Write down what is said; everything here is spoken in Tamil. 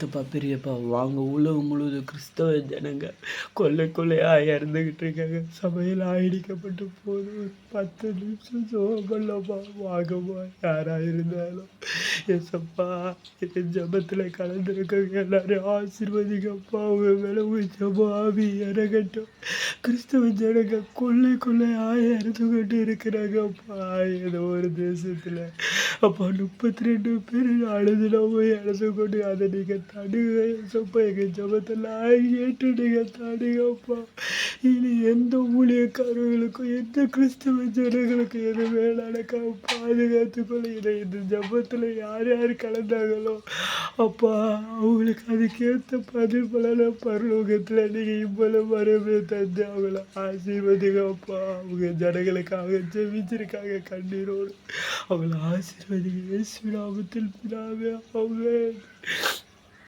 சித்தப்பா, பெரியப்பா வாங்க உலகம் முழுவதும் கிறிஸ்தவ ஜனங்க கொள்ளை கொள்ளையா இறந்துகிட்டு இருக்காங்க. சபையில் ஆயிடிக்கப்பட்டு போது ஒரு 10 நிமிஷம் ஜெபம் பண்ணலாமா? வாங்கம்மா, யாரா இருந்தாலும் ஏசப்பா என் ஜெபத்தில் கலந்துருக்கவங்க எல்லாரும் ஆசீர்வதிங்கப்பா. அவங்க மேலே உங்க ஜெபம் ஆவி இறங்கட்டும். கிறிஸ்தவ ஜனங்க கொள்ளை கொள்ளையா இறந்துகிட்டு இருக்கிறாங்கப்பா. ஏதோ ஒரு தேசத்தில் அப்பா 32 பேர் அழுதுனோமோ இறந்து கொண்டு அதை நீங்கள் தடுங்க ஏசப்பா. எங்கள் ஜபத்தெல்லாம் ஏற்று நீங்கள் தடுங்கப்பா. இனி எந்த ஊழியக்காரர்களுக்கும் எந்த கிறிஸ்தவ ஜனங்களுக்கும் எது வேளாணக்காக பாதுகாத்துக்கொள்ள இதை இந்த ஜபத்தில் யார் யார் கலந்தாங்களோ அப்பா அவங்களுக்கு அதுக்கேற்ற பதில் பலன பரலோகத்தில் நீங்கள் இவ்வளவு வரவே தந்து அவங்கள ஆசீர்வதிங்கப்பா. அவங்க ஜனங்களுக்காக ஜெபிச்சிருக்காங்க கண்ணீரோடு. அவங்கள ஆசீர்வதிங்க இயேசு நாமத்தில் பிதாவே. ஆமென்.